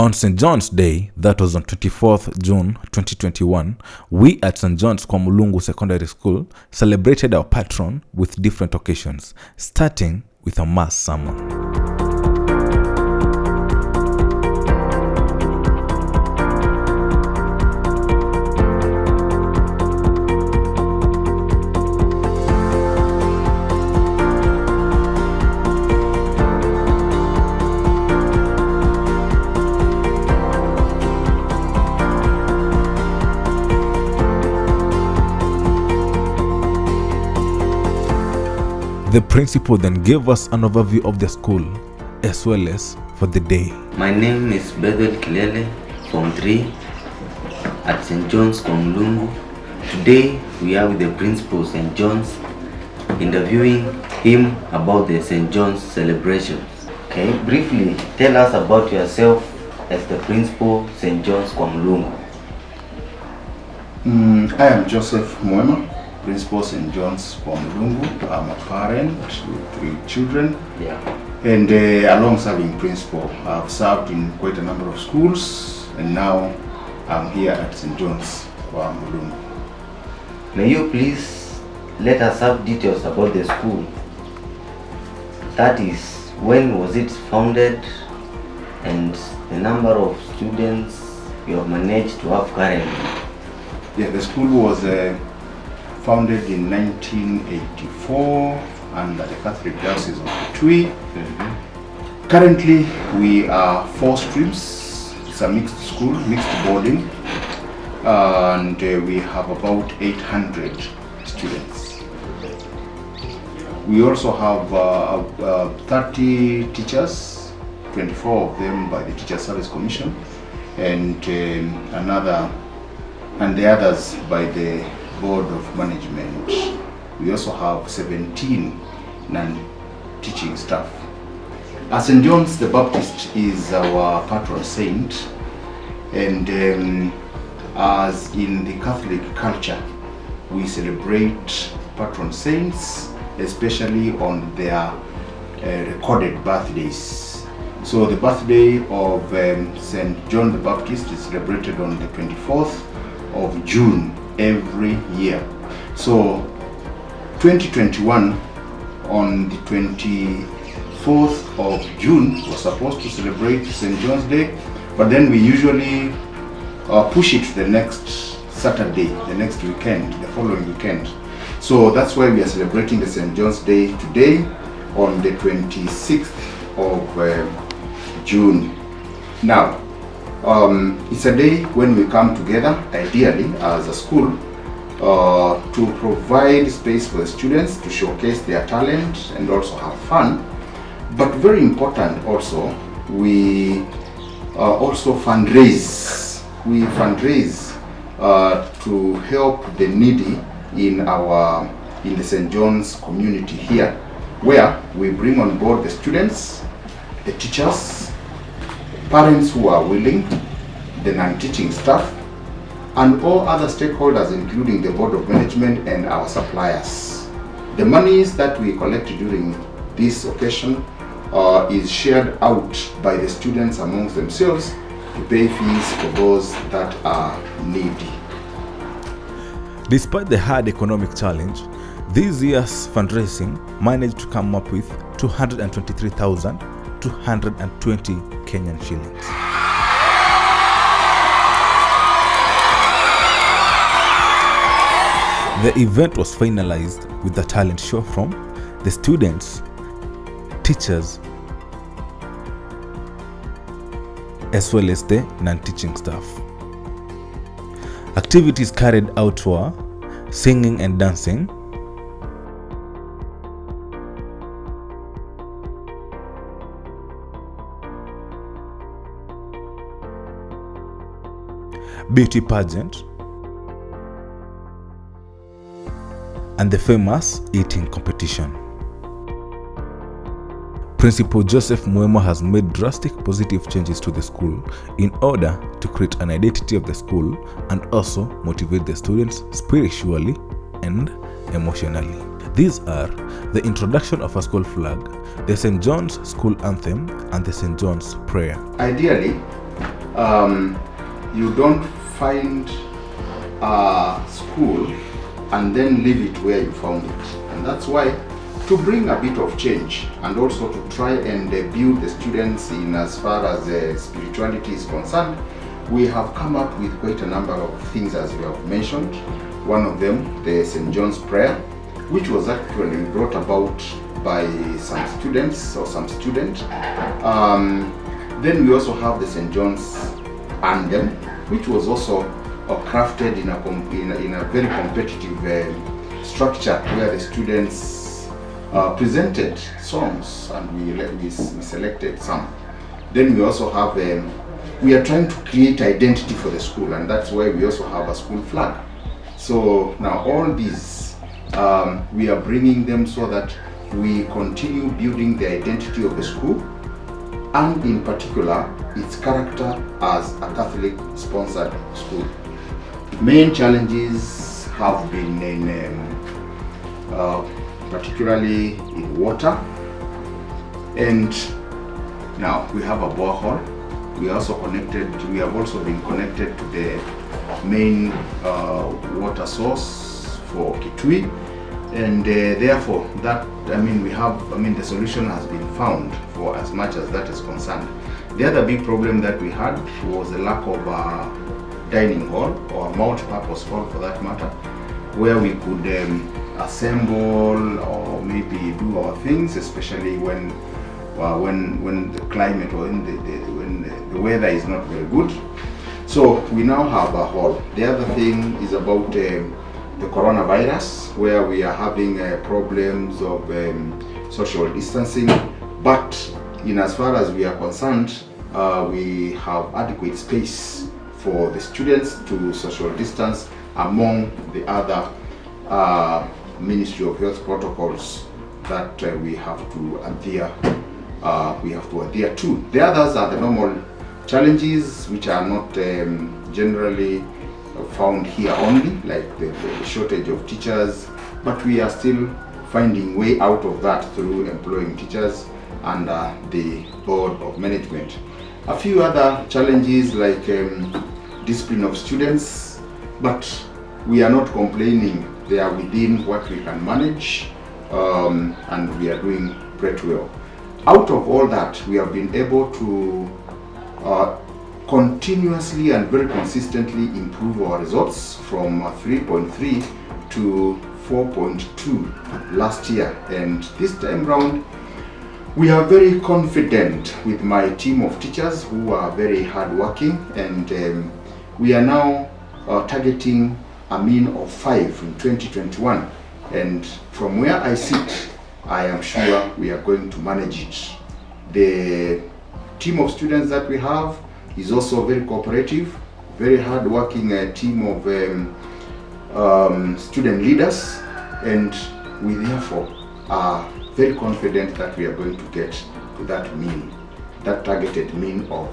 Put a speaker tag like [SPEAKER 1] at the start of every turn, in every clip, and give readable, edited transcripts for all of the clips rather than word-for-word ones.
[SPEAKER 1] On St. John's Day, that was on 24th June 2021, we at St.John'S kwa-mulungu Secondary School celebrated our patron with different occasions, starting with a mass sermon. The principal then gave us an overview of the school as well as for the day.
[SPEAKER 2] My name is Bethel Kilele, Form 3 at St. John'S kwa-mulungu. Today we are with the principal St. John's, interviewing him about the St. John's celebrations. Okay, briefly tell us about yourself as the principal St. John'S kwa-mulungu.
[SPEAKER 3] I am Joseph Mwema, Principal St. John'S kwa-mulungu. I'm a parent with 3 children.
[SPEAKER 2] Yeah.
[SPEAKER 3] And along serving principal, I've served in quite a number of schools, and now I'm here at St. John'S kwa-mulungu.
[SPEAKER 2] May you please let us have details about the school. That is, when was it founded and the number of students you have managed to have currently?
[SPEAKER 3] Yeah, the school was founded in 1984 under the Catholic Diocese of Kitui. Currently, we are 4 streams. It's a mixed school, mixed boarding, and we have about 800 students. We also have 30 teachers, 24 of them by the Teacher Service Commission, and the others by the Board of Management. We also have 17 non-teaching staff. St. John's the Baptist is our patron saint, and as in the Catholic culture, we celebrate patron saints, especially on their recorded birthdays. So the birthday of St. John the Baptist is celebrated on the 24th of June every year. So 2021 on the 24th of June was supposed to celebrate St. John's Day, but then we usually push it the next Saturday, the next weekend, the following weekend. So that's why we are celebrating the St. John's Day today on the 26th of June. Now, it's a day when we come together, ideally as a school, to provide space for the students to showcase their talent and also have fun. But very important also, we also fundraise. We fundraise to help the needy in the St. John's community here, where we bring on board the students, the teachers, parents who are willing, the non-teaching staff, and all other stakeholders, including the Board of Management and our suppliers. The monies that we collect during this occasion is shared out by the students amongst themselves to pay fees for those that are needy.
[SPEAKER 1] Despite the hard economic challenge, this year's fundraising managed to come up with 223,220 Kenyan shillings. The event was finalized with a talent show from the students, teachers, as well as the non-teaching staff. Activities carried out were singing and dancing, beauty pageant, and the famous eating competition. Principal Joseph Mwema has made drastic positive changes to the school in order to create an identity of the school and also motivate the students spiritually and emotionally. These are the introduction of a school flag, the St. John's school anthem, and the St. John's prayer.
[SPEAKER 3] Ideally, you don't find a school and then leave it where you found it. And that's why, to bring a bit of change and also to try and build the students in as far as spirituality is concerned, we have come up with quite a number of things, as we have mentioned. One of them, the St. John's prayer, which was actually brought about by some students or some student. Then we also have the St. John's anthem, which was also crafted in a very competitive structure, where the students presented songs and we selected some. Then we also have, we are trying to create identity for the school, and that's why we also have a school flag. So now all these, we are bringing them so that we continue building the identity of the school, and in particular its character as a Catholic sponsored school. Main challenges have been in particularly in water, and now we have a borehole. We have also been connected to the main water source for Kitui, and therefore the solution has been found for as much as that is concerned. The other big problem that we had was the lack of a dining hall, or a multi-purpose hall for that matter, where we could assemble or maybe do our things, especially when the climate or when the weather is not very good. So we now have a hall. The other thing is about the coronavirus, where we are having problems of social distancing, but in as far as we are concerned, we have adequate space for the students to social distance among the other Ministry of Health protocols that we have to adhere to. The others are the normal challenges, which are not generally found here only, like the shortage of teachers, but we are still finding way out of that through employing teachers under the board of management. A few other challenges like discipline of students, but we are not complaining. They are within what we can manage, and we are doing pretty well. Out of all that, we have been able to continuously and very consistently improve our results from 3.3 to 4.2 last year, and this time round we are very confident with my team of teachers who are very hardworking, and we are now targeting a mean of 5 in 2021, and from where I sit, I am sure we are going to manage it. The team of students that we have is also very cooperative, very hard-working team of student leaders, and we therefore are very confident that we are going to get to that mean, that targeted mean of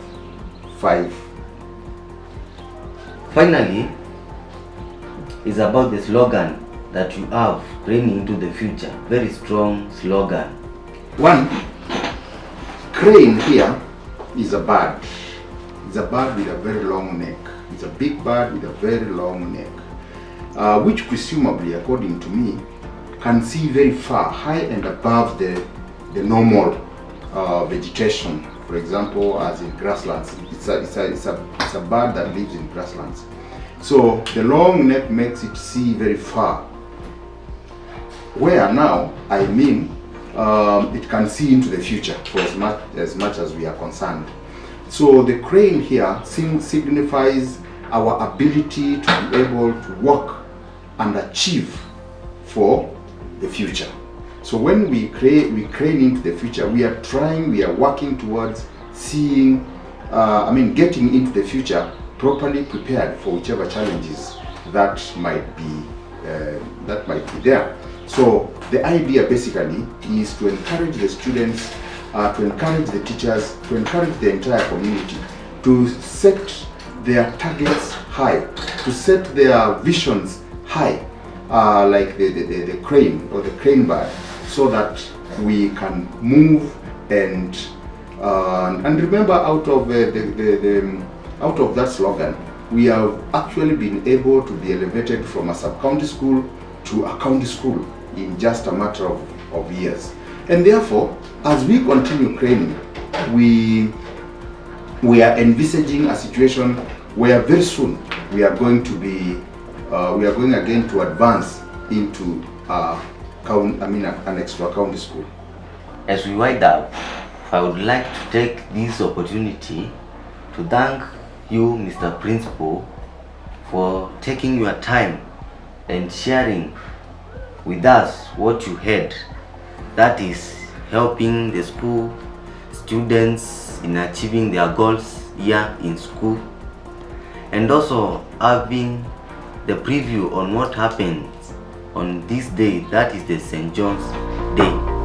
[SPEAKER 3] 5.
[SPEAKER 2] Finally, it's about the slogan that you have, Crane into the future. Very strong slogan.
[SPEAKER 3] One, crane here is a bird. It's a bird with a very long neck. It's a big bird with a very long neck, which presumably, according to me, can see very far, high and above the normal vegetation. For example, as in grasslands, it's a bird that lives in grasslands. So the long neck makes it see very far. Where now, I mean, it can see into the future for as much as we are concerned. So the crane here signifies our ability to be able to work and achieve for the future. So when we crane into the future, we are working towards seeing, getting into the future properly prepared for whichever challenges that might be there. So the idea basically is to encourage the students, to encourage the teachers, to encourage the entire community to set their targets high, to set their visions high, like the crane or the crane bird, so that we can move and remember, out of out of that slogan, we have actually been able to be elevated from a sub-county school to a county school in just a matter of years. And therefore, as we continue training, we are envisaging a situation where very soon we are going to be, we are going again to advance into an extra county school.
[SPEAKER 2] As we wind up, I would like to take this opportunity to thank you, Mr. Principal, for taking your time and sharing with us what you had, that is helping the school students in achieving their goals here in school, and also having the preview on what happens on this day, that is the St. John's Day.